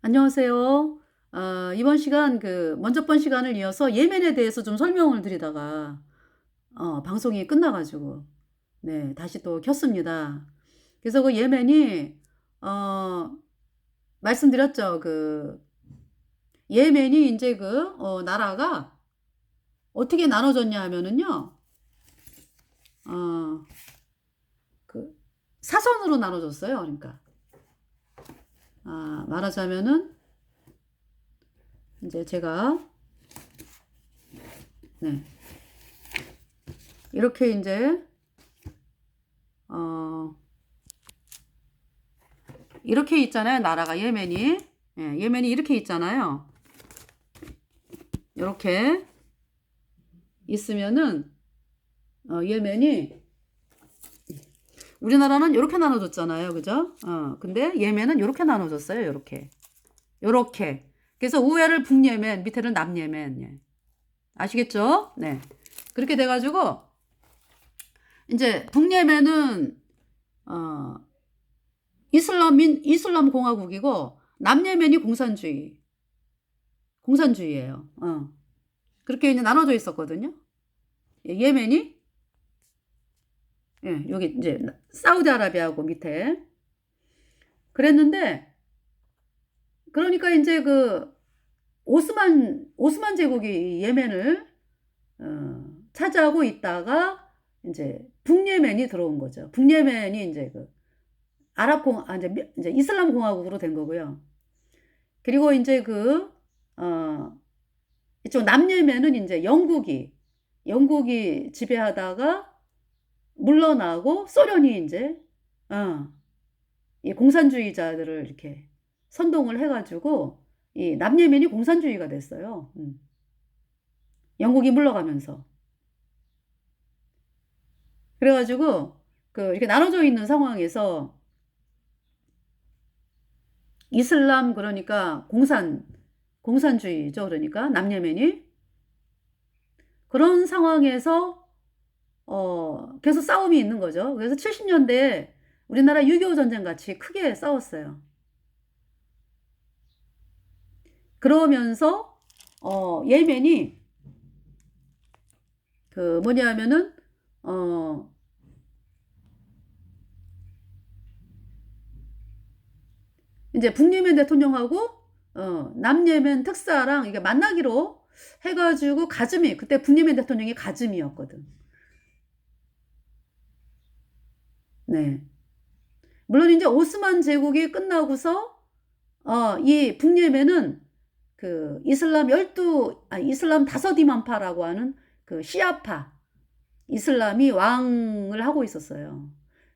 안녕하세요. 이번 시간 먼저 번 시간을 이어서 예멘에 대해서 좀 설명을 드리다가 방송이 끝나가지고 네, 다시 또 켰습니다. 그래서 그 예멘이 어, 말씀드렸죠. 예멘이 이제 나라가 어떻게 나눠졌냐 하면은요. 어, 그 사선으로 나눠졌어요. 그러니까 말하자면은 이제 제가 네, 이렇게 이제 어, 이렇게 있잖아요. 나라가 예멘이. 예, 예멘이 이렇게 있잖아요. 이렇게 있으면은 예멘이 우리나라는 이렇게 나눠줬잖아요. 그죠? 근데 예멘은 이렇게 나눠줬어요. 이렇게. 이렇게. 그래서 우회를 북예멘, 밑에를 남예멘. 예. 아시겠죠? 네. 그렇게 돼가지고 이제 북예멘은 어, 이슬람 공화국이고 남예멘이 공산주의예요. 그렇게 이제 나눠져 있었거든요. 예, 예멘이 예, 여기 이제 사우디아라비아하고 밑에 그랬는데 그러니까 이제 오스만 제국이 예멘을 차지하고 있다가 이제 북예멘이 들어온 거죠. 북예멘이 이제 이제 이슬람 공화국으로 된 거고요. 그리고 이제 이쪽 남예멘은 이제 영국이 지배하다가 물러나고 소련이 이제 이 공산주의자들을 이렇게 선동을 해가지고 이 남예멘이 공산주의가 됐어요. 영국이 물러가면서 그래가지고 이렇게 나눠져 있는 상황에서 이슬람 그러니까 공산주의죠. 그러니까 남예멘이 그런 상황에서 계속 싸움이 있는 거죠. 그래서 70년대에 우리나라 6.25 전쟁 같이 크게 싸웠어요. 그러면서 예멘이 뭐냐면은 이제 북예멘 대통령하고 남예멘 특사랑 이게 만나기로 해가지고 가즈미 그때 북예멘 대통령이 가즈미였거든. 네. 물론 이제 오스만 제국이 끝나고서 이 북예멘은 이슬람 다섯 이만파라고 하는 시아파 이슬람이 왕을 하고 있었어요.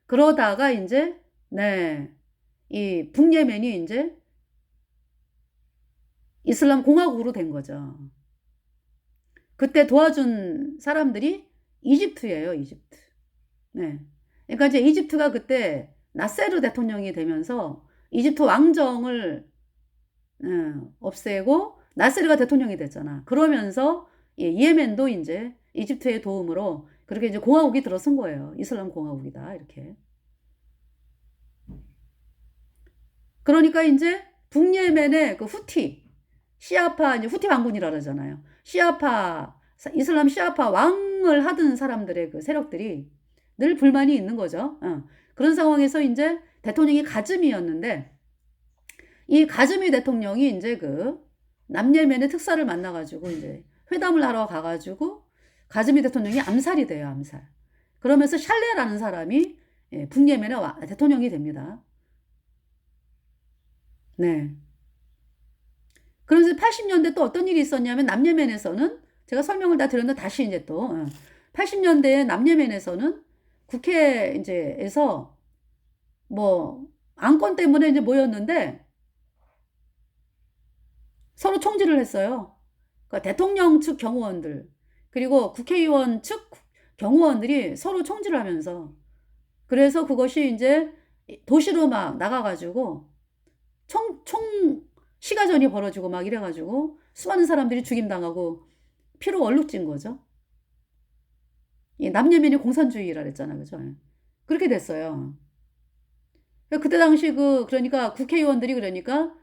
그러다가 이제 네. 이 북예멘이 이제 이슬람 공화국으로 된 거죠. 그때 도와준 사람들이 이집트예요, 이집트. 네. 그러니까 이제 이집트가 그때 나세르 대통령이 되면서 이집트 왕정을 없애고 나세르가 대통령이 됐잖아. 그러면서 예멘도 이제 이집트의 도움으로 그렇게 이제 공화국이 들어선 거예요. 이슬람 공화국이다 이렇게. 그러니까 이제 북예멘의 시아파 이제 후티 반군이라 그러잖아요. 이슬람 시아파 왕을 하던 사람들의 세력들이 늘 불만이 있는 거죠. 그런 상황에서 이제 대통령이 가즈미였는데 이 가즈미 대통령이 이제 남예멘의 특사를 만나가지고 이제 회담을 하러 가가지고 가즈미 대통령이 암살이 돼요, 암살. 그러면서 샬레라는 사람이 북예멘의 대통령이 됩니다. 네. 그래서 80년대 또 어떤 일이 있었냐면 남예멘에서는 제가 설명을 다 드렸는데 다시 이제 또 80년대에 남예멘에서는 국회 이제에서 뭐 안건 때문에 이제 모였는데 서로 총질을 했어요. 그러니까 대통령 측 경호원들 그리고 국회의원 측 경호원들이 서로 총질을 하면서 그래서 그것이 이제 도시로 막 나가가지고 시가전이 벌어지고 막 이래가지고 수많은 사람들이 죽임당하고 피로 얼룩진 거죠. 이 남예멘이 공산주의라 그랬잖아, 그죠? 그렇게 됐어요. 그때 당시 그러니까 국회의원들이 그러니까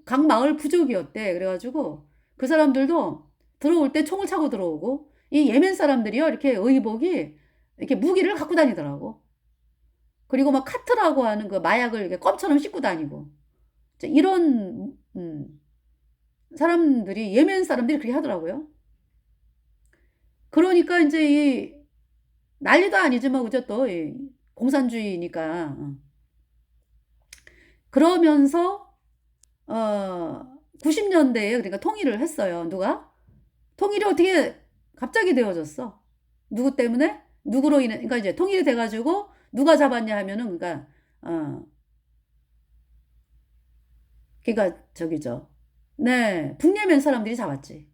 각 마을 부족이었대. 그래가지고 그 사람들도 들어올 때 총을 차고 들어오고 이 예멘 사람들이요 이렇게 의복이 이렇게 무기를 갖고 다니더라고. 그리고 막 카트라고 하는 그 마약을 이렇게 껌처럼 씹고 다니고 이런 사람들이 예멘 사람들이 그렇게 하더라고요. 그러니까 이제 이 난리도 아니지만 그죠 또 공산주의니까 그러면서 90년대에 그러니까 통일을 했어요. 누가? 통일이 어떻게 갑자기 되어졌어? 누구 때문에? 누구로 인해? 그러니까 이제 통일이 돼가지고 누가 잡았냐 하면은 그러니까 저기죠. 네, 북예멘 사람들이 잡았지.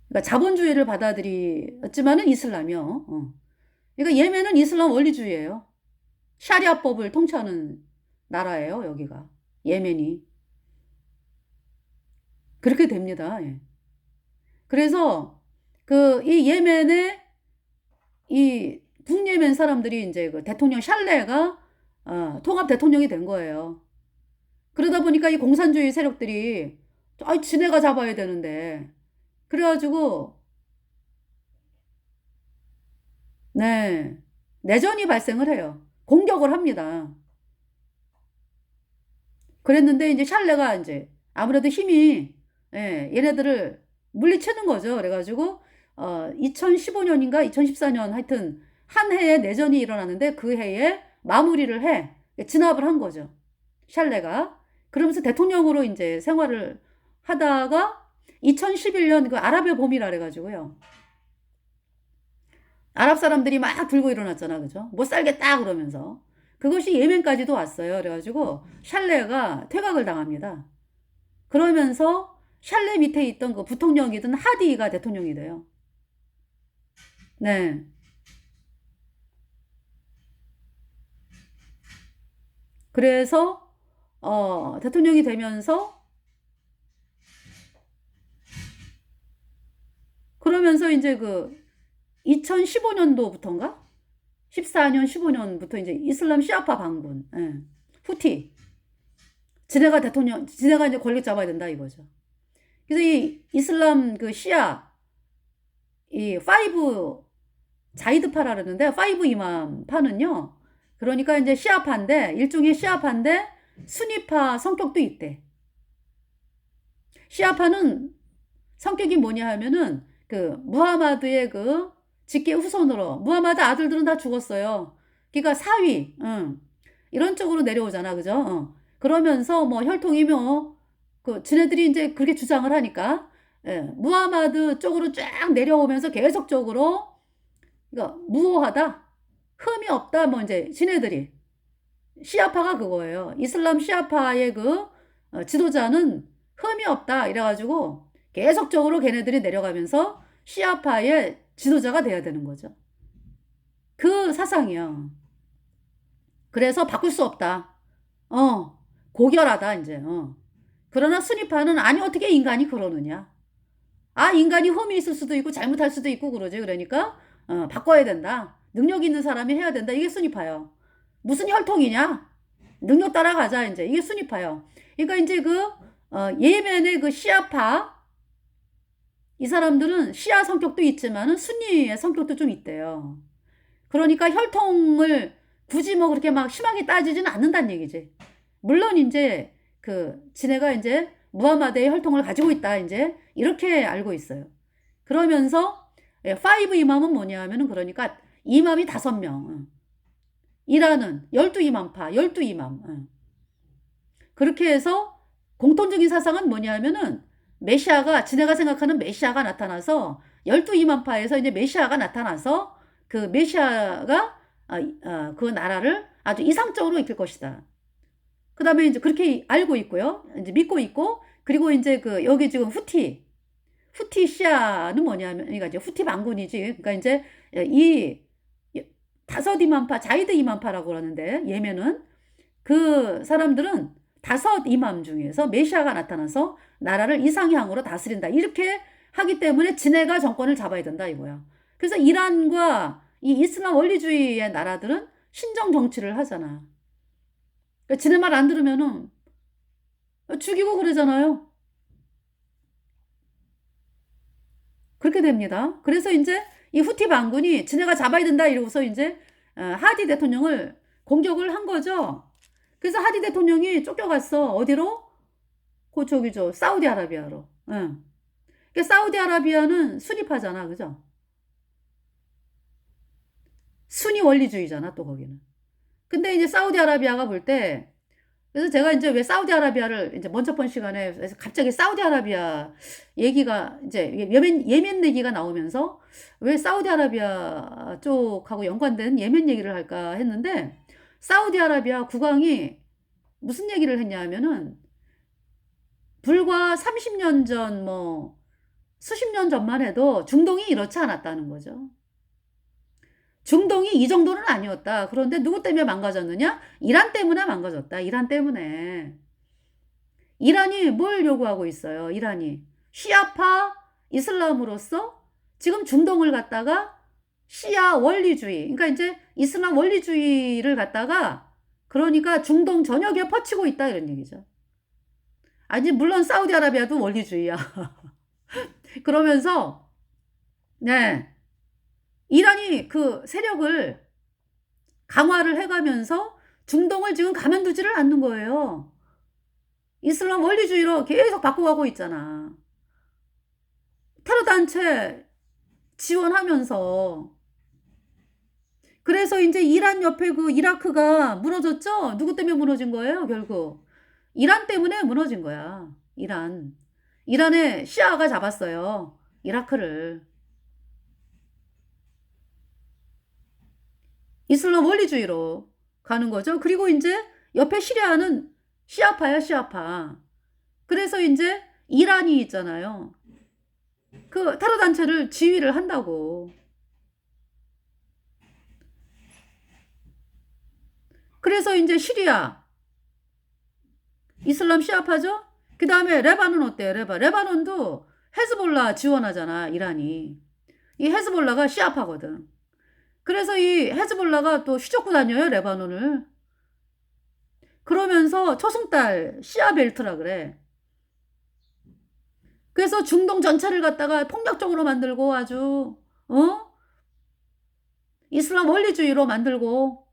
그러니까 자본주의를 받아들였지만은 이슬람이요. 그러니까 예멘은 이슬람 원리주의예요. 샤리아법을 통치하는 나라예요, 여기가. 예멘이. 그렇게 됩니다. 예. 그래서 이 예멘의 이 북예멘 사람들이 이제 그 대통령 샬레가 통합 대통령이 된 거예요. 그러다 보니까 이 공산주의 세력들이 지네가 잡아야 되는데 그래가지고 네 내전이 발생을 해요. 공격을 합니다. 그랬는데 이제 샬레가 이제 아무래도 힘이 얘네들을 물리치는 거죠. 그래가지고 2015년인가 2014년 하여튼 한 해에 내전이 일어나는데 그 해에 마무리를 해 진압을 한 거죠. 샬레가. 그러면서 대통령으로 이제 생활을 하다가 2011년 그 아랍의 봄이라 그래가지고요. 아랍 사람들이 막 들고 일어났잖아. 그죠? 못 살겠다 그러면서. 그것이 예멘까지도 왔어요. 그래가지고 샬레가 퇴각을 당합니다. 그러면서 샬레 밑에 있던 그 부통령이던 하디가 대통령이 돼요. 네. 그래서 대통령이 되면서 그러면서 이제 그 2015년도부터인가? 14년, 15년부터 이제 이슬람 시아파 반군, 후티. 지네가 이제 권력 잡아야 된다 이거죠. 그래서 이 이슬람 그 시아, 이 파이브 자이드파라 그러는데, 파이브 이맘파는요, 그러니까 이제 시아파인데, 일종의 시아파인데, 수니파 성격도 있대. 시아파는 성격이 뭐냐 하면은, 무하마드의 직계 후손으로 무하마드 아들들은 다 죽었어요. 그러니까 사위, 이런 쪽으로 내려오잖아, 그죠? 그러면서 뭐 혈통이며 지네들이 이제 그렇게 주장을 하니까 무하마드 쪽으로 쫙 내려오면서 계속적으로 그러니까 무호하다, 흠이 없다, 뭐 이제 지네들이 시아파가 그거예요. 이슬람 시아파의 지도자는 흠이 없다 이래가지고 계속적으로 걔네들이 내려가면서 시아파의 지도자가 돼야 되는 거죠. 그 사상이야. 그래서 바꿀 수 없다. 고결하다, 이제. 그러나 순위파는 아니, 어떻게 인간이 그러느냐. 인간이 흠이 있을 수도 있고 잘못할 수도 있고 그러지. 그러니까, 바꿔야 된다. 능력 있는 사람이 해야 된다. 이게 순위파요. 무슨 혈통이냐? 능력 따라가자, 이제. 이게 순위파요. 그러니까 이제 예멘의 시아파, 이 사람들은 시아 성격도 있지만은 순니의 성격도 좀 있대요. 그러니까 혈통을 굳이 뭐 그렇게 막 심하게 따지지는 않는다는 얘기지. 물론 이제 지네가 이제 무하마드의 혈통을 가지고 있다 이제 이렇게 알고 있어요. 그러면서 파이브 이맘은 뭐냐 하면은 그러니까 이맘이 5명. 이라는 12이맘파, 12이맘. 그렇게 해서 공통적인 사상은 뭐냐 하면은 지네가 생각하는 메시아가 나타나서 12이만파에서 이제 메시아가 나타나서 그 메시아가 그 나라를 아주 이상적으로 이끌 것이다. 그 다음에 이제 그렇게 알고 있고요. 이제 믿고 있고, 그리고 이제 여기 지금 후티 시아는 뭐냐면, 그러니까 이제 후티 반군이지. 그러니까 이제 이 5이만파, 자이드 이만파라고 그러는데, 예멘은 그 사람들은 5이맘 중에서 메시아가 나타나서 나라를 이상향으로 다스린다. 이렇게 하기 때문에 지네가 정권을 잡아야 된다 이거야. 그래서 이란과 이 이슬람 원리주의의 나라들은 신정 정치를 하잖아. 그러니까 지네 말 안 들으면은 죽이고 그러잖아요. 그렇게 됩니다. 그래서 이제 이 후티 반군이 지네가 잡아야 된다 이러고서 이제 하디 대통령을 공격을 한 거죠. 그래서 하디 대통령이 쫓겨갔어. 어디로? 그 저기죠. 사우디아라비아로. 응. 그러니까 사우디아라비아는 순위파잖아. 그죠? 순위 원리주의잖아. 또 거기는. 근데 이제 사우디아라비아가 볼 때, 그래서 제가 이제 왜 사우디아라비아를 이제 먼저 번 시간에 갑자기 사우디아라비아 얘기가 이제 예멘 얘기가 나오면서 왜 사우디아라비아 쪽하고 연관된 예멘 얘기를 할까 했는데, 사우디아라비아 국왕이 무슨 얘기를 했냐 하면은 불과 30년 전, 뭐 수십 년 전만 해도 중동이 이렇지 않았다는 거죠. 중동이 이 정도는 아니었다. 그런데 누구 때문에 망가졌느냐? 이란 때문에 망가졌다. 이란 때문에. 이란이 뭘 요구하고 있어요? 이란이. 시아파 이슬람으로서 지금 중동을 갖다가 시아 원리주의. 그러니까 이제 이슬람 원리주의를 갖다가 그러니까 중동 전역에 퍼치고 있다. 이런 얘기죠. 아니, 물론 사우디아라비아도 원리주의야. 그러면서, 네. 이란이 그 세력을 강화를 해가면서 중동을 지금 가만두지를 않는 거예요. 이슬람 원리주의로 계속 바꿔가고 있잖아. 테러단체 지원하면서. 그래서 이제 이란 옆에 그 이라크가 무너졌죠? 누구 때문에 무너진 거예요, 결국? 이란 때문에 무너진 거야. 이란. 이란의 시아가 잡았어요. 이라크를. 이슬람 원리주의로 가는 거죠. 그리고 이제 옆에 시리아는 시아파야, 시아파. 그래서 이제 이란이 있잖아요. 그 테러 단체를 지휘를 한다고. 그래서 이제 시리아 이슬람 시아파죠. 그 다음에 레바논 어때요? 레바논도 헤즈볼라 지원하잖아, 이란이. 이 헤즈볼라가 시아파거든. 그래서 이 헤즈볼라가 또 휘젓고 다녀요, 레바논을. 그러면서 초승달 시아벨트라 그래. 그래서 중동 전체를 갖다가 폭력적으로 만들고 아주 이슬람 원리주의로 만들고,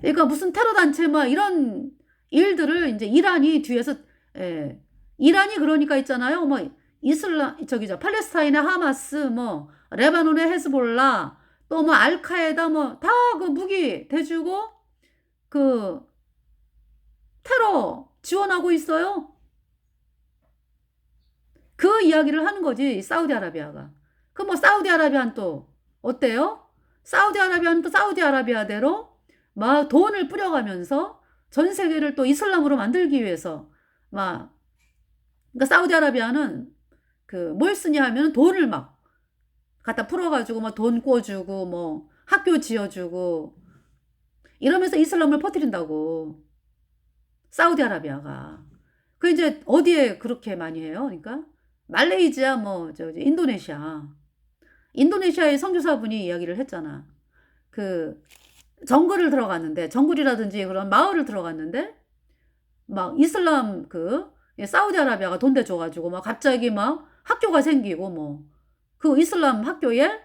그러니까 무슨 테러 단체 막 이런 일들을 이제 이란이 뒤에서, 예. 이란이 그러니까 있잖아요. 뭐 이슬람 저기죠, 팔레스타인의 하마스, 뭐 레바논의 헤즈볼라, 또 뭐 알카에다 뭐 다 그 무기 대주고 그 테러 지원하고 있어요. 그 이야기를 하는 거지, 사우디아라비아가. 그 뭐 사우디아라비아는 또 어때요? 사우디아라비아는 또 사우디아라비아대로 막 돈을 뿌려가면서 전 세계를 또 이슬람으로 만들기 위해서 막, 그러니까 사우디아라비아는 그 뭘 쓰냐 하면 돈을 막 갖다 풀어가지고 막 돈 꿔주고 뭐 학교 지어주고 이러면서 이슬람을 퍼뜨린다고, 사우디아라비아가. 그 이제 어디에 그렇게 많이 해요? 그러니까 말레이시아, 뭐 저기 인도네시아의 선교사분이 이야기를 했잖아. 그 정글을 들어갔는데, 정글이라든지 그런 마을을 들어갔는데 막 이슬람 그 사우디아라비아가 돈 대줘가지고 막 갑자기 막 학교가 생기고 뭐 그 이슬람 학교에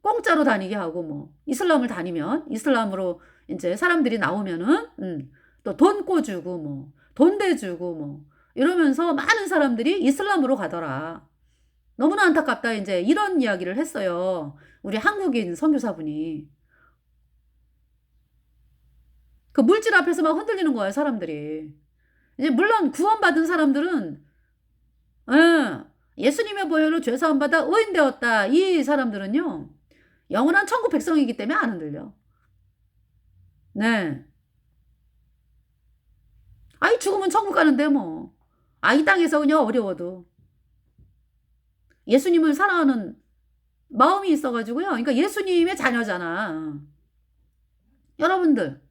공짜로 다니게 하고, 뭐 이슬람을 다니면 이슬람으로 이제 사람들이 나오면은 또 돈 꿔주고 뭐 돈 대주고 뭐 이러면서 많은 사람들이 이슬람으로 가더라. 너무나 안타깝다, 이제 이런 이야기를 했어요. 우리 한국인 선교사분이. 그 물질 앞에서 막 흔들리는 거야, 사람들이. 이제 물론 구원받은 사람들은, 예, 예수님의 보혈로 죄 사함 받아 의인 되었다. 이 사람들은요, 영원한 천국 백성이기 때문에 안 흔들려. 네. 아이, 죽으면 천국 가는데 뭐. 아, 이 땅에서 그냥 어려워도 예수님을 사랑하는 마음이 있어가지고요. 그러니까 예수님의 자녀잖아. 여러분들,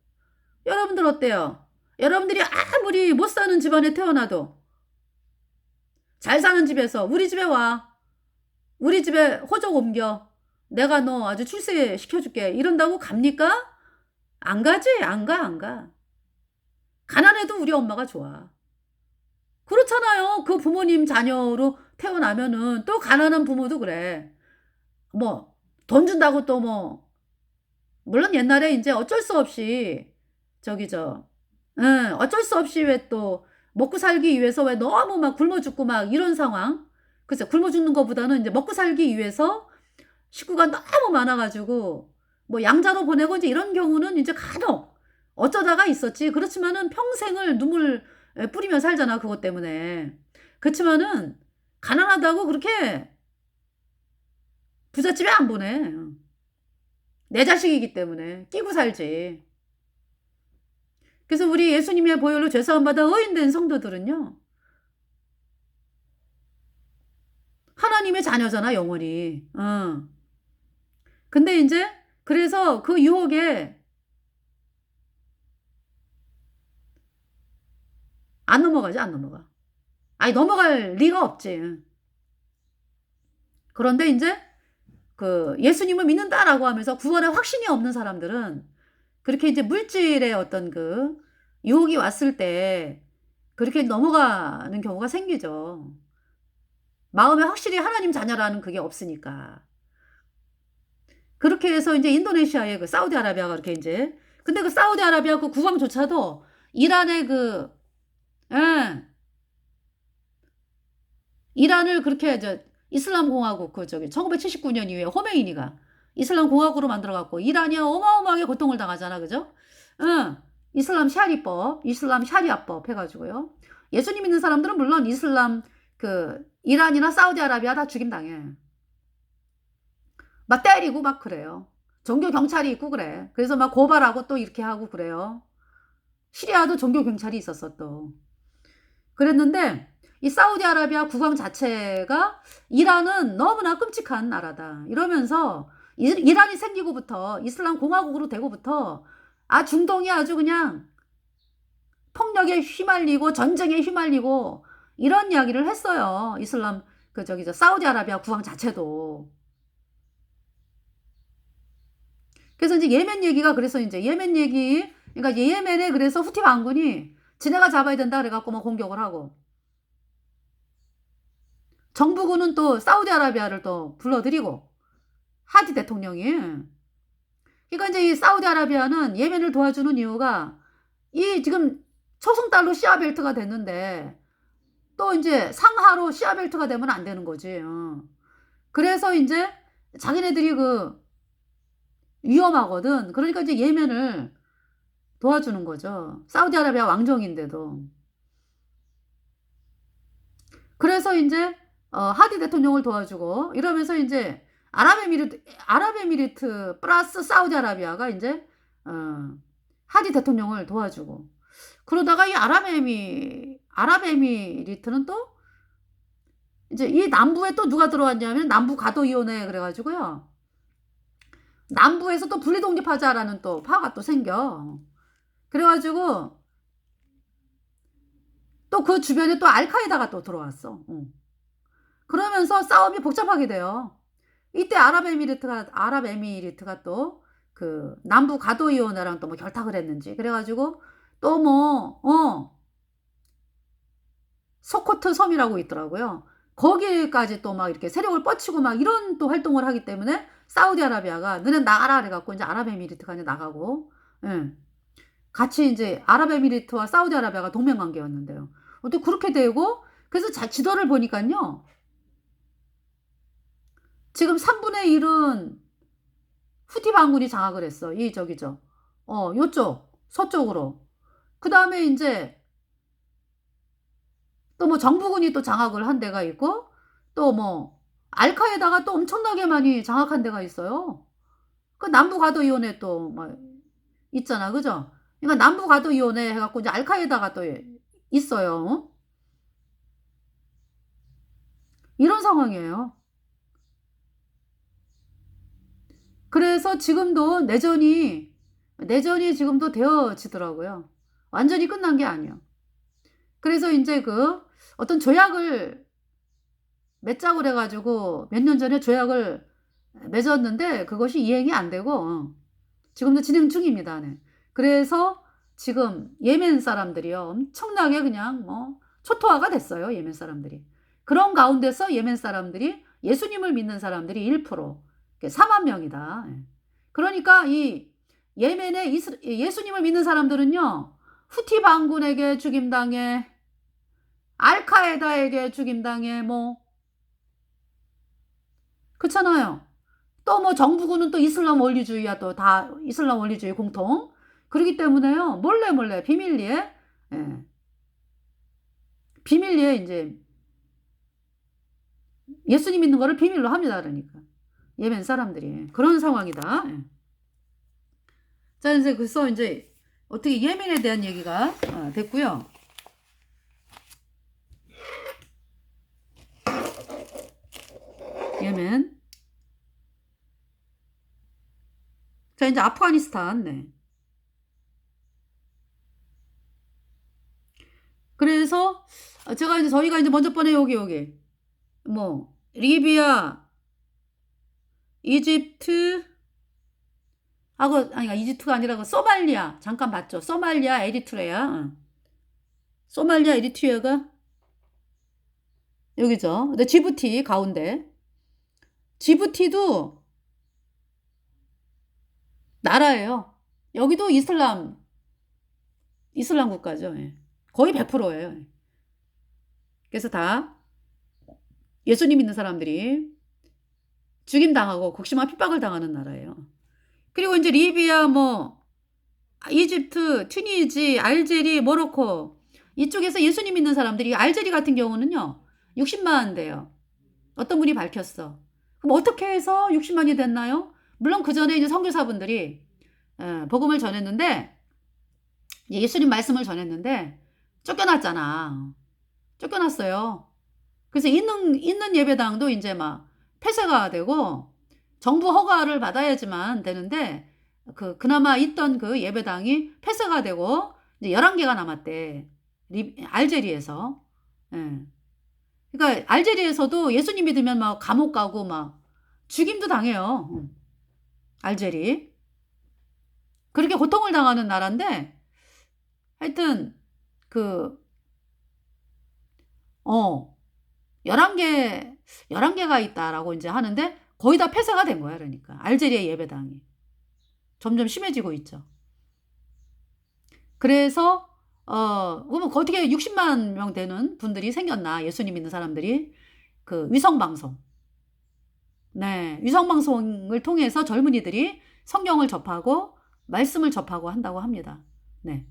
여러분들 어때요? 여러분들이 아무리 못 사는 집안에 태어나도 잘 사는 집에서 우리 집에 와. 우리 집에 호적 옮겨. 내가 너 아주 출세 시켜줄게. 이런다고 갑니까? 안 가지. 안 가, 안 가. 가난해도 우리 엄마가 좋아. 그렇잖아요. 그 부모님 자녀로 태어나면은 또 가난한 부모도 그래. 뭐 돈 준다고 또 뭐 물론 옛날에 인제 어쩔 수 없이 저기 어쩔 수 없이 왜 또 먹고 살기 위해서 왜 너무 막 굶어 죽고 막 이런 상황. 글쎄 굶어 죽는 것보다는 인제 먹고 살기 위해서 식구가 너무 많아 가지고 뭐 양자로 보내고 인제 이런 경우는 인제 간혹 어쩌다가 있었지. 그렇지만은 평생을 눈물 뿌리며 살잖아 그것 때문에. 그렇지만은 가난하다고 그렇게 부잣집에 안 보내. 내 자식이기 때문에 끼고 살지. 그래서 우리 예수님의 보혈로 죄 사함 받아 의인된 성도들은요. 하나님의 자녀잖아 영원히. 어. 근데 인제 그래서 그 유혹에 안 넘어가지 안 넘어가. 아니 넘어갈 리가 없지. 그런데 인제 그 "예수님을 믿는다."라고 하면서 구원에 확신이 없는 사람들은 그렇게 이제 물질의 어떤 그 유혹이 왔을 때 그렇게 넘어가는 경우가 생기죠. 마음에 확실히 하나님 자녀라는 그게 없으니까. 그렇게 해서 인제 인도네시아의 그 사우디아라비아가 그렇게 인제 근데 그 사우디아라비아 그 국왕조차도 이란의 그 예. 이란을 그렇게 이슬람 공화국 그 저기 1979년 이후에 호메이니가 이슬람 공화국으로 만들어 갖고 이란이 어마어마하게 고통을 당하잖아. 그죠? 응. 이슬람 샤리아법 해 가지고요. 예수님 믿는 사람들은 물론 이슬람 그 이란이나 사우디아라비아 다 죽임당해. 막 때리고 막 그래요. 종교 경찰이 있고 그래. 그래서 막 고발하고 또 이렇게 하고 그래요. 시리아도 종교 경찰이 있었어 또. 그랬는데 이 사우디아라비아 국왕 자체가 "이란은 너무나 끔찍한 나라다." 이러면서 이란이 생기고부터 이슬람 공화국으로 되고부터 중동이 아주 그냥 폭력에 휘말리고 전쟁에 휘말리고 이런 이야기를 했어요. 이슬람 그 사우디아라비아 국왕 자체도. 그래서 인제 예멘 얘기가 그래서 인제 예멘 얘기 그러니까 예멘에 그래서 후티 반군이 "지네가 잡아야 된다." 그래 갖고 막 공격을 하고 정부군은 또 사우디아라비아를 또 불러들이고 하디 대통령이. 그러니까 인제 이 사우디아라비아는 예멘을 도와주는 이유가 이 지금 초승달로 시아벨트가 됐는데 또 인제 상하로 시아벨트가 되면 안 되는 거지. 어. 그래서 인제 자기네들이 그 위험하거든. 그러니까 이제 예멘을 도와주는 거죠. 사우디아라비아 왕정인데도. 그래서 인제 하디 대통령을 도와주고 이러면서 인제 아랍에미리트 플러스 사우디아라비아가 인제 어 하디 대통령을 도와주고 그러다가 이 아랍에미리트는 또 인제 이 남부에 또 누가 들어왔냐면 남부 가도위원회 그래 가지고요. 남부에서 또 분리 독립하자라는 또 파가 또 생겨. 그래 가지고 또 그 주변에 또 알카에다가 또 들어왔어. 어. 그러면서 싸움이 복잡하게 돼요. 이때 아랍에미리트가 또 그 남부 가도위원회랑 또 뭐 결탁을 했는지 그래 가지고 또 소코트 섬이라고 있더라고요. 거기까지 또 막 이렇게 세력을 뻗치고 막 이런 또 활동을 하기 때문에 사우디아라비아가 "너네 나가라." 그래 갖고 인제 아랍에미리트가 인제 나가고 예. 같이 인제 아랍에미리트와 사우디아라비아가 동맹 관계였는데요. 또 그렇게 되고 그래서 지도를 보니깐요. 지금 3분의 1은 후티 반군이 장악을 했어. 이 요쪽 서쪽으로. 그다음에 인제 또 뭐 정부군이 또 장악을 한 데가 있고 또 뭐 알카에다가 또 엄청나게 많이 장악한 데가 있어요. 그 남부 가도위원회 또 막 있잖아. 그죠? 그러니까 남부 가도위원회 해 갖고 이제 알카에다가 또 있어요. 이런 상황이에요. 그래서 지금도 내전이 지금도 되어지더라고요. 완전히 끝난 게 아니야. 그래서 인제 그 어떤 조약을 맺자고 그래 가지고 몇 년 전에 조약을 맺었는데 그것이 이행이 안 되고 지금도 진행 중입니다. 네. 그래서 지금 예멘 사람들이요. 엄청나게 그냥 뭐 초토화가 됐어요. 예멘 사람들이. 그런 가운데서 예멘 사람들이 예수님을 믿는 사람들이 1%, 4만 명이다. 그러니까 이 예멘의 예수님을 믿는 사람들은요. 후티 반군에게 죽임당해, 알카에다에게 죽임당해, 뭐 그렇잖아요. 또 뭐 정부군은 또 이슬람 원리주의야, 또 다 이슬람 원리주의 공통. 그렇기 때문에요. 몰래 비밀리에, 예, 비밀리에 이제 예수님 믿는 거를 비밀로 합니다. 그러니까 예멘 사람들이 그런 상황이다. 예. 자, 이제 그래서 이제 어떻게 예멘에 대한 얘기가 됐고요. 예멘. 자, 이제 아프가니스탄. 네. 그래서 제가 이제 저희가 이제 먼저 번에 여기 뭐 리비아, 이집트 하고, 아니 이집트가 아니라 그 소말리아 잠깐 봤죠. 소말리아, 에리트레아. 소말리아, 에리트레아가 여기죠. 근데 지부티 가운데. 지부티도 나라예요. 여기도 이슬람 국가죠. 예. 거의 100%예요. 그래서 다 예수님 믿는 사람들이 죽임당하고 극심한 핍박을 당하는 나라예요. 그리고 이제 리비아, 뭐 이집트, 튀니지, 알제리, 모로코 이쪽에서 예수님 믿는 사람들이, 알제리 같은 경우는요 60만 돼요. 어떤 분이 밝혔어. 그럼 어떻게 해서 60만이 됐나요? 물론 그 전에 이제 선교사분들이 복음을 전했는데, 예수님 말씀을 전했는데 쫓겨났잖아. 쫓겨났어요. 그래서 있는 예배당도 이제 막 폐쇄가 되고 정부 허가를 받아야지만 되는데, 그나마 있던 그 예배당이 폐쇄가 되고 이제 11개가 남았대. 알제리에서. 예. 그러니까 알제리에서도 예수님 믿으면 막 감옥 가고 막 죽임도 당해요. 알제리. 그렇게 고통을 당하는 나라인데, 하여튼 그 11개가 있다라고 이제 하는데 거의 다 폐쇄가 된 거야. 그러니까 알제리의 예배당이 점점 심해지고 있죠. 그래서 그러면 어떻게 60만 명 되는 분들이 생겼나? 예수님 믿는 사람들이 그 위성 방송. 네, 위성 방송을 통해서 젊은이들이 성경을 접하고 말씀을 접하고 한다고 합니다. 네.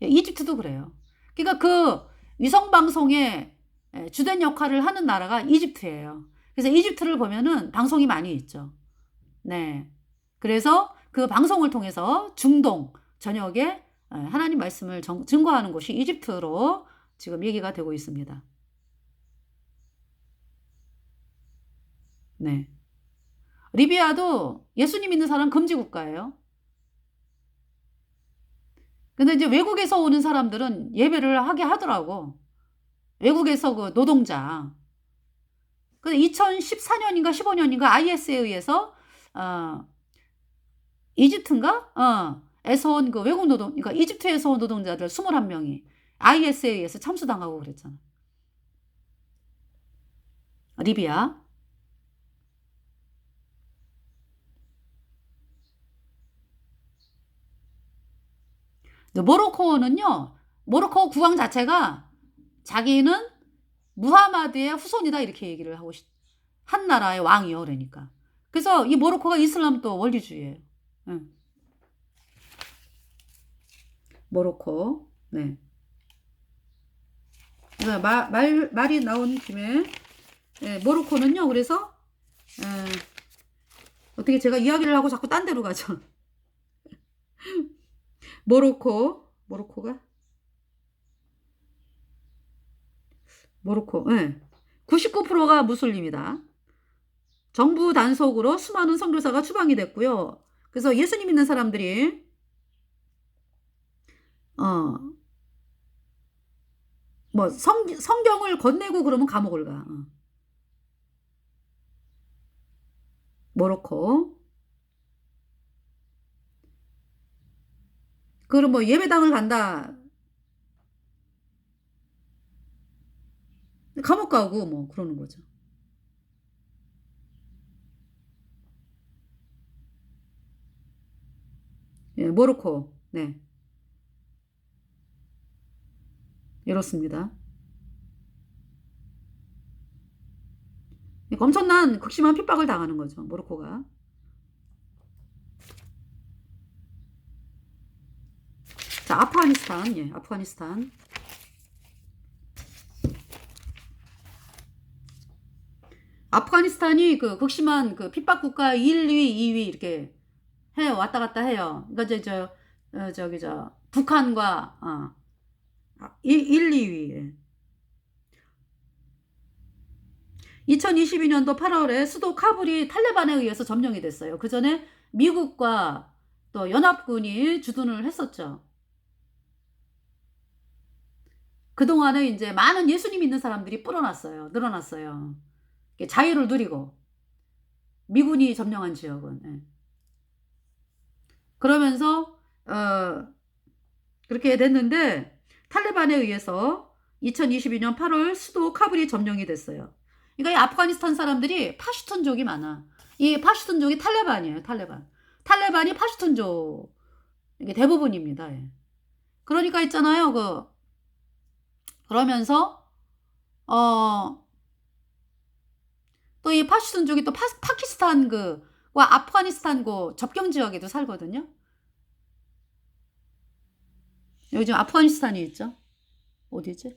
이집트도 그래요. 그러니까 그 위성 방송의 주된 역할을 하는 나라가 이집트예요. 그래서 이집트를 보면은 방송이 많이 있죠. 네. 그래서 그 방송을 통해서 중동 전역에 하나님 말씀을 증거하는 곳이 이집트로 지금 얘기가 되고 있습니다. 네. 리비아도 예수님 믿는 사람 금지 국가예요. 근데 이제 외국에서 오는 사람들은 예배를 하게 하더라고. 외국에서 그 노동자. 근데 2014년인가 15년인가 IS에 의해서 이집트인가? 에서 온 그 외국 노동, 그러니까 이집트에서 온 노동자들 21명이 IS에 의해서 참수당하고 그랬잖아. 리비아. 모로코는요, 모로코 국왕 자체가 자기는 무하마드의 후손이다 이렇게 얘기를 하고 한 나라의 왕이요. 그러니까. 그래서 이 모로코가 이슬람 또 원리주의예요. 응. 모로코. 네. 말이 나온 김에, 모로코는요, 그래서, 어떻게 제가 이야기를 하고 자꾸 딴 데로 가죠. 모로코가? 모로코, 네. 99%가 무슬림이다. 정부 단속으로 수많은 선교사가 추방이 됐고요. 그래서 예수님 믿는 사람들이, 뭐, 성경을 건네고 그러면 감옥을 가. 모로코. 그럼 뭐 예배당을 간다. 감옥 가고 뭐 그러는 거죠. 예, 모로코. 네. 이렇습니다. 그러니까 엄청난 극심한 핍박을 당하는 거죠. 모로코가. 자, 아프가니스탄. 예, 아프가니스탄. 아프가니스탄이 그 극심한 그 핍박 국가 1위, 2위 이렇게 해요. 왔다 갔다 해요. 그러니까 저기 북한과 1, 2위. 2022년도 8월에 수도 카불이 탈레반에 의해서 점령이 됐어요. 그 전에 미국과 또 연합군이 주둔을 했었죠. 그동안에 이제 많은 예수님 믿는 사람들이 늘어났어요. 자유를 누리고 미군이 점령한 지역은. 예. 그러면서 그렇게 됐는데 탈레반에 의해서 2022년 8월 수도 카불이 점령이 됐어요. 그러니까 이 아프가니스탄 사람들이 파슈툰족이 많아. 이 파슈툰족이 탈레반이에요. 탈레반이 파슈툰족 이게 대부분입니다. 예. 그러니까 있잖아요. 그러면서 또 이 파슈툰족이 또 파키스탄 와 아프가니스탄 접경 지역에도 살거든요. 요즘 아프가니스탄이 있죠. 어디지?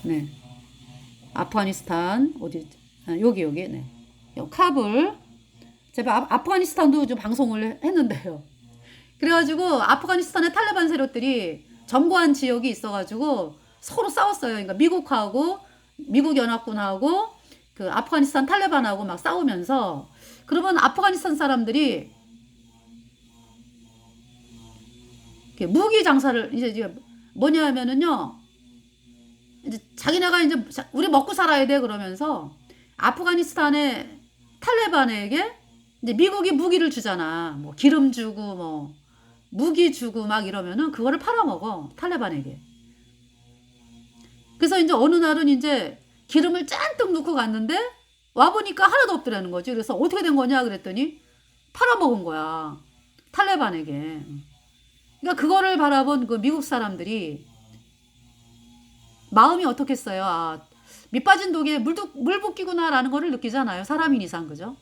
네. 아프가니스탄 어디? 여기 네. 카불. 제가 아프가니스탄도 좀 방송을 했는데요. 그래가지고 아프가니스탄의 탈레반 세력들이 점거한 지역이 있어가지고 서로 싸웠어요. 그러니까 미국 연합군하고 그 아프가니스탄 탈레반하고 막 싸우면서 그러면 아프가니스탄 사람들이 무기 장사를 이제 뭐냐면은요. 이제 자기네가 이제 우리 먹고 살아야 돼 그러면서 아프가니스탄의 탈레반에게 이제 미국이 무기를 주잖아. 뭐 기름 주고 뭐 무기 주고 막 이러면은 그거를 팔아먹어 탈레반에게. 그래서 이제 어느 날은 이제 기름을 잔뜩 넣고 갔는데 와보니까 하나도 없더라는 거지. 그래서 어떻게 된 거냐 그랬더니 팔아먹은 거야 탈레반에게. 그러니까 그거를 바라본 그 미국 사람들이 마음이 어떻겠어요. 밑 빠진 독에 물 붓기구나라는 거를 느끼잖아요. 사람인 이상 그죠?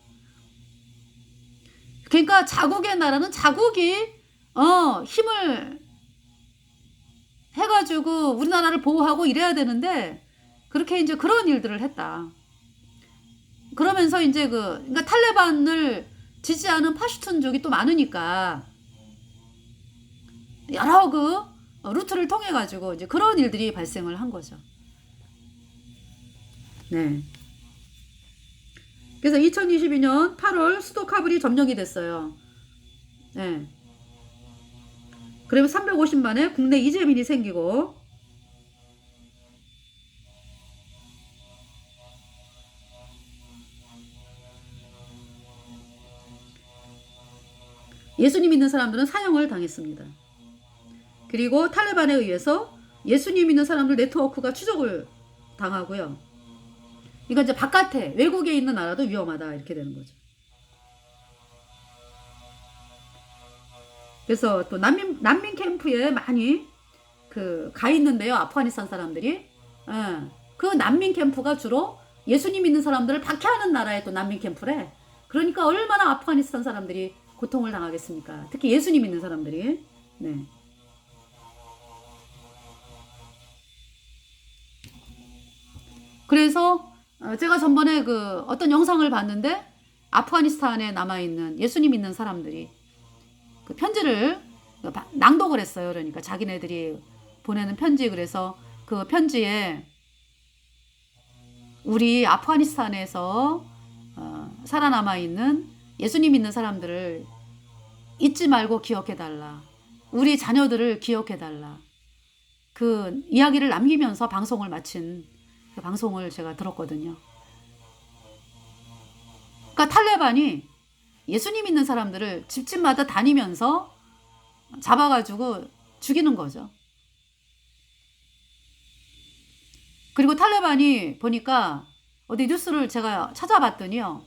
그러니까 자국의 나라는 자국이 힘을 해가지고 우리나라를 보호하고 이래야 되는데 그렇게 이제 그런 일들을 했다. 그러면서 이제 그러니까 탈레반을 지지하는 파슈툰족이 또 많으니까 여러 루트를 통해 가지고 이제 그런 일들이 발생을 한 거죠. 네. 그래서 2022년 8월 수도 카불이 점령이 됐어요. 네. 그러면 350만에 국내 이재민이 생기고 예수님 믿는 사람들은 사형을 당했습니다. 그리고 탈레반에 의해서 예수님 믿는 사람들 네트워크가 추적을 당하고요. 이건 이제 바깥에 외국에 있는 나라도 위험하다 이렇게 되는 거죠. 그래서 또 난민 캠프에 많이 가 있는데요. 아프가니스탄 사람들이. 그 난민 캠프가 주로 예수님 믿는 사람들을 박해하는 나라의 또 난민 캠프래. 그러니까 얼마나 아프가니스탄 사람들이 고통을 당하겠습니까? 특히 예수님 믿는 사람들이. 네. 그래서 제가 전번에 어떤 영상을 봤는데 아프가니스탄에 남아있는 예수님 믿는 사람들이 그 편지를 낭독을 했어요. 그러니까 자기네들이 보내는 편지. 그래서 그 편지에 우리 아프가니스탄에서 살아남아있는 예수님 믿는 사람들을 잊지 말고 기억해달라. 우리 자녀들을 기억해달라. 그 이야기를 남기면서 방송을 마친 그 방송을 제가 들었거든요. 그러니까 탈레반이 예수님 믿는 사람들을 집집마다 다니면서 잡아가지고 죽이는 거죠. 그리고 탈레반이 보니까 어디 뉴스를 제가 찾아봤더니요,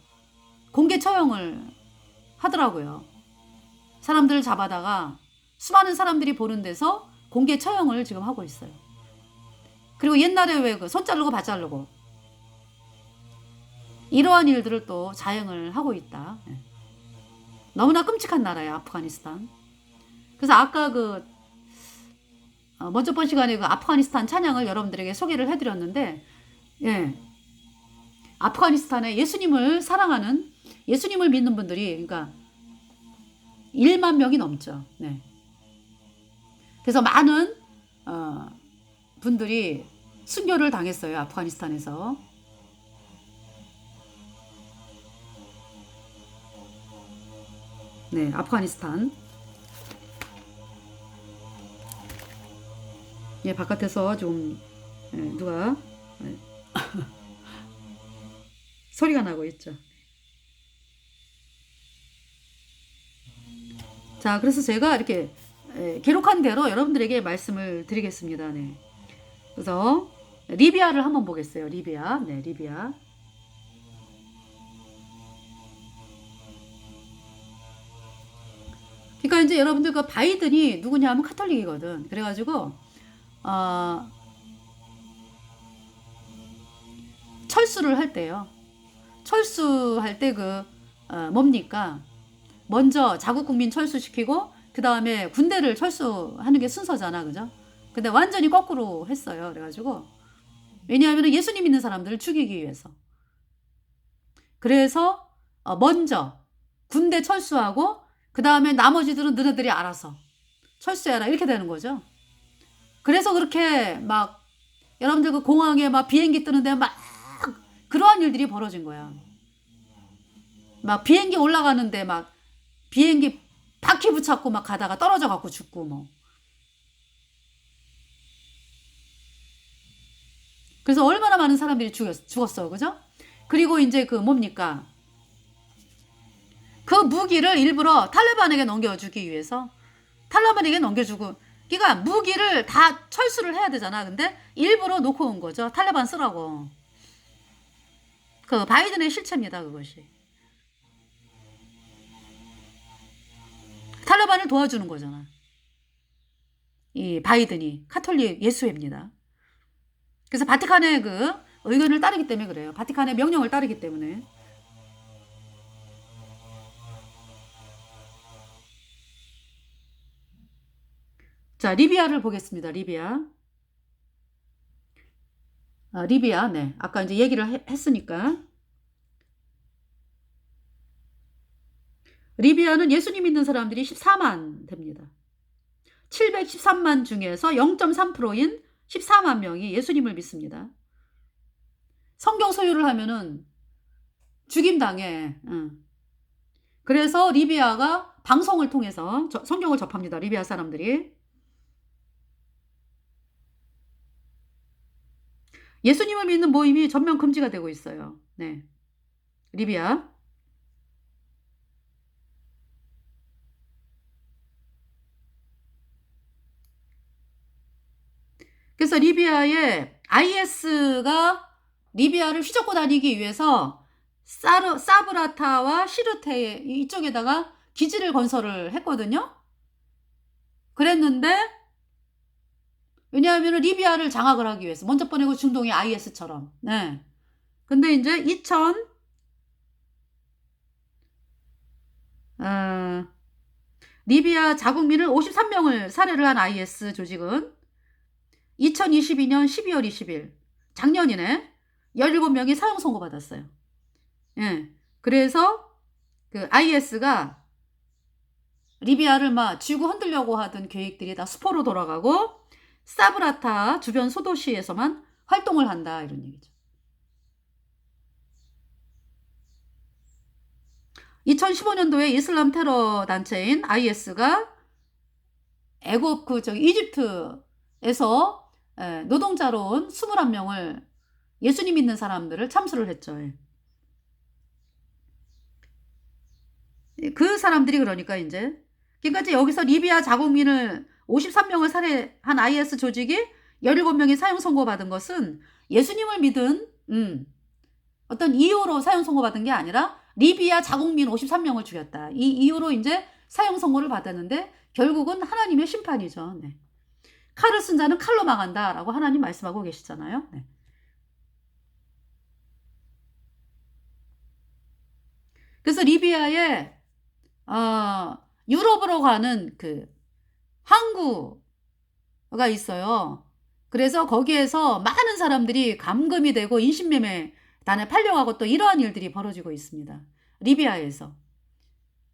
공개 처형을 하더라고요. 사람들을 잡아다가 수많은 사람들이 보는 데서 공개 처형을 지금 하고 있어요. 그리고 옛날에 왜 그 손 자르고 발 자르고 이러한 일들을 또 자행을 하고 있다. 너무나 끔찍한 나라예요, 아프가니스탄. 그래서 아까 그 먼저 번 시간에 그 아프가니스탄 찬양을 여러분들에게 소개를 해드렸는데, 예, 아프가니스탄에 예수님을 사랑하는, 예수님을 믿는 분들이 그러니까 1만 명이 넘죠. 네. 그래서 많은 분들이 순교를 당했어요, 아프가니스탄에서. 네, 아프가니스탄. 예, 바깥에서 좀 누가 소리가 나고 있죠. 자, 그래서 제가 이렇게 기록한 대로 여러분들에게 말씀을 드리겠습니다. 네. 그래서 리비아를 한번 보겠어요. 리비아. 네, 리비아. 그러니까 이제 여러분들 그 바이든이 누구냐 하면 카톨릭이거든. 그래가지고 철수를 할 때요. 철수할 때 뭡니까? 먼저 자국 국민 철수시키고 그 다음에 군대를 철수하는 게 순서잖아, 그죠? 근데 완전히 거꾸로 했어요. 그래가지고 왜냐하면 예수님 믿는 사람들을 죽이기 위해서. 그래서 먼저 군대 철수하고 그 다음에 나머지들은 너네들이 알아서 철수해라, 이렇게 되는 거죠. 그래서 그렇게 막 여러분들 그 공항에 막 비행기 뜨는데 막 그러한 일들이 벌어진 거야. 막 비행기 올라가는데 막 비행기 바퀴 붙잡고 막 가다가 떨어져 갖고 죽고 뭐. 그래서 얼마나 많은 사람들이 죽었어, 그죠? 그리고 이제 그 뭡니까? 그 무기를 일부러 탈레반에게 넘겨주기 위해서, 탈레반에게 넘겨주고, 그러니까 무기를 다 철수를 해야 되잖아. 근데 일부러 놓고 온 거죠. 탈레반 쓰라고. 그 바이든의 실체입니다, 그것이. 탈레반을 도와주는 거잖아. 이 바이든이 카톨릭 예수회입니다. 그래서 바티칸의 그 의견을 따르기 때문에 그래요. 바티칸의 명령을 따르기 때문에. 자, 리비아를 보겠습니다. 리비아. 리비아, 네. 아까 이제 얘기를 했으니까. 리비아는 예수님 믿는 사람들이 14만 됩니다. 713만 중에서 0.3%인 14만 명이 예수님을 믿습니다. 성경 소유를 하면은 죽임당해. 그래서 리비아가 방송을 통해서 성경을 접합니다. 리비아 사람들이. 예수님을 믿는 모임이 전면 금지가 되고 있어요. 네. 리비아. 그래서 리비아에 IS가 리비아를 휘젓고 다니기 위해서 사브라타와 시르테 이쪽에다가 기지를 건설을 했거든요. 그랬는데 왜냐하면 리비아를 장악을 하기 위해서 먼저 보내고 중동의 IS처럼. 네. 근데 이제 리비아 자국민을 53명을 살해를 한 IS 조직은 2022년 12월 20일 작년이네. 17명이 사형 선고받았어요. 예. 그래서 그 IS가 리비아를 막 쥐고 흔들려고 하던 계획들이 다 수포로 돌아가고 사브라타 주변 소도시에서만 활동을 한다, 이런 얘기죠. 2015년도에 이슬람 테러 단체인 IS가 애굽 이집트에서 노동자로 온 21명을 예수님 믿는 사람들을 참수를 했죠. 그 사람들이 그러니까 이제 여기서 리비아 자국민을 53명을 살해한 IS 조직이 17명이 사형 선고받은 것은 예수님을 믿은 어떤 이유로 사형 선고받은 게 아니라 리비아 자국민 53명을 죽였다. 이 이유로 이제 사형 선고를 받았는데 결국은 하나님의 심판이죠. 네. 칼을 쓴 자는 칼로 망한다라고 하나님 말씀하고 계시잖아요. 네. 그래서 리비아에 유럽으로 가는 그 항구가 있어요. 그래서 거기에서 많은 사람들이 감금이 되고 인신매매단에 팔려가고 또 이러한 일들이 벌어지고 있습니다. 리비아에서.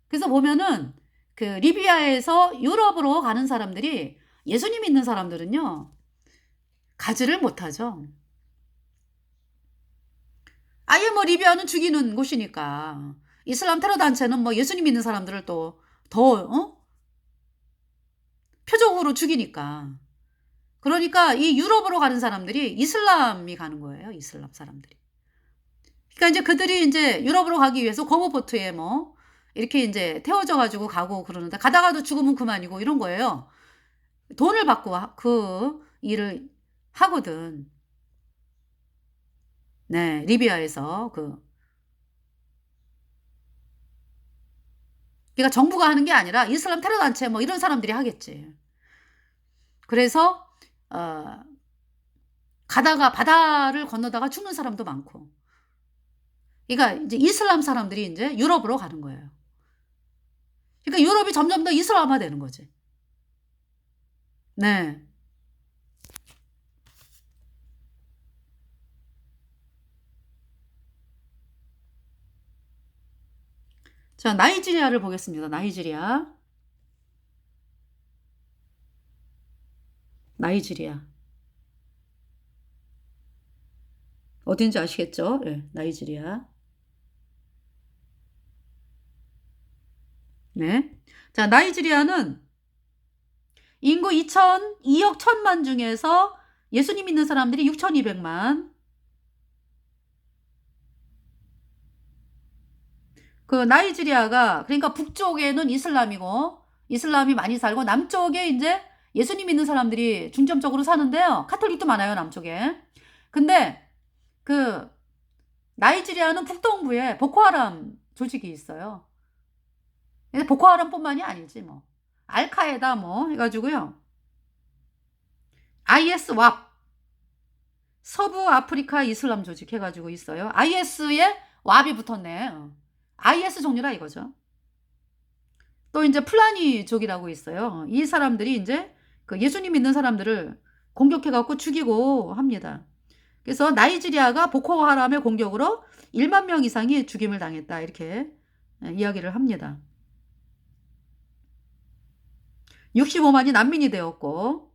그래서 보면은 그 리비아에서 유럽으로 가는 사람들이 예수님 믿는 사람들은요, 가지를 못하죠. 아예 뭐 리비아는 죽이는 곳이니까. 이슬람 테러 단체는 뭐 예수님 믿는 사람들을 또 더 표적으로 죽이니까. 그러니까 이 유럽으로 가는 사람들이 이슬람이 가는 거예요. 이슬람 사람들이. 그러니까 이제 그들이 이제 유럽으로 가기 위해서 고무보트에 뭐 이렇게 이제 태워져 가지고 가고 그러는데 가다가도 죽으면 그만이고 이런 거예요. 돈을 받고 그 일을 하거든. 네, 리비아에서 그러니까 정부가 하는 게 아니라 이슬람 테러 단체 뭐 이런 사람들이 하겠지. 그래서 가다가 바다를 건너다가 죽는 사람도 많고. 그러니까 이제 이슬람 사람들이 이제 유럽으로 가는 거예요. 그러니까 유럽이 점점 더 이슬람화 되는 거지. 네. 자, 나이지리아를 보겠습니다. 나이지리아. 어딘지 아시겠죠? 네, 나이지리아. 네. 자, 나이지리아는 인구 2억 1천만 중에서 예수님 믿는 사람들이 6,200만. 그 나이지리아가 그러니까 북쪽에는 이슬람이 많이 살고 남쪽에 이제 예수님 믿는 사람들이 중점적으로 사는데요. 카톨릭도 많아요, 남쪽에. 근데 그 나이지리아는 북동부에 보코하람 조직이 있어요. 보코하람뿐만이 아니지 뭐. 알카에다 뭐 해가지고요. IS 왑 서부 아프리카 이슬람 조직 해가지고 있어요. IS에 왑이 붙었네. IS 종류라 이거죠. 또 이제 플라니족이라고 있어요. 이 사람들이 이제 그 예수님 믿는 사람들을 공격해갖고 죽이고 합니다. 그래서 나이지리아가 보코하람의 공격으로 1만 명 이상이 죽임을 당했다. 이렇게 이야기를 합니다. 65만이 난민이 되었고,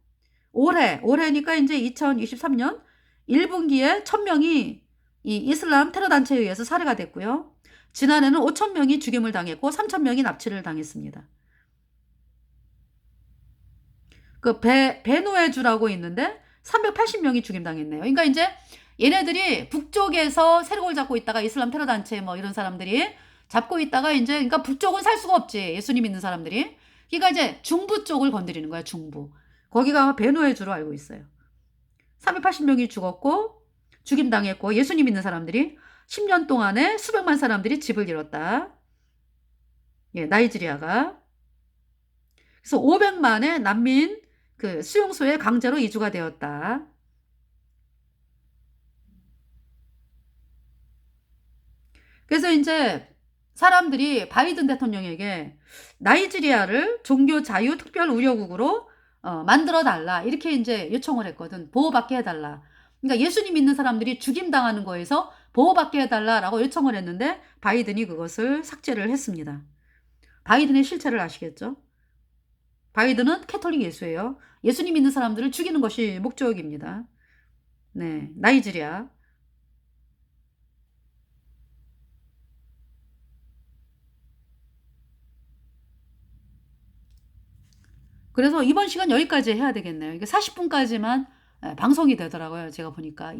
올해니까 이제 2023년 1분기에 1,000명이 이 이슬람 테러 단체에 의해서 살해가 됐고요. 지난해는 5,000명이 죽임을 당했고 3,000명이 납치를 당했습니다. 그 베누에주라고 있는데 380명이 죽임당했네요. 그러니까 이제 얘네들이 북쪽에서 세력을 잡고 있다가 이슬람 테러 단체 뭐 이런 사람들이 잡고 있다가 이제 그러니까 북쪽은 살 수가 없지. 예수님 믿는 사람들이. 그러니까 이제 중부 쪽을 건드리는 거야, 중부. 거기가 베누에주로 알고 있어요. 380명이 죽었고 죽임당했고 예수님 믿는 사람들이 10년 동안에 수백만 사람들이 집을 잃었다. 예, 나이지리아가. 그래서 500만의 난민 그 수용소에 강제로 이주가 되었다. 그래서 이제 사람들이 바이든 대통령에게 나이지리아를 종교 자유 특별 우려국으로 만들어 달라. 이렇게 이제 요청을 했거든. 보호받게 해달라. 그러니까 예수님 믿는 사람들이 죽임당하는 거에서 보호받게 해달라라고 요청을 했는데 바이든이 그것을 삭제를 했습니다. 바이든의 실체를 아시겠죠? 바이든은 캐톨릭 예수예요. 예수님 믿는 사람들을 죽이는 것이 목적입니다. 네, 나이지리아. 그래서 이번 시간 여기까지 해야 되겠네요. 이게 40분까지만 방송이 되더라고요. 제가 보니까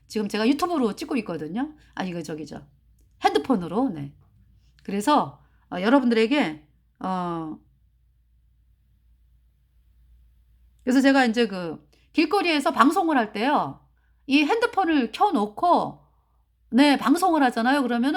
지금 제가 유튜브로 찍고 있거든요. 아니 그 저기죠. 핸드폰으로. 네. 그래서 여러분들에게 그래서 제가 인제 길거리에서 방송을 할 때요. 이 핸드폰을 켜 놓고 네 방송을 하잖아요. 그러면은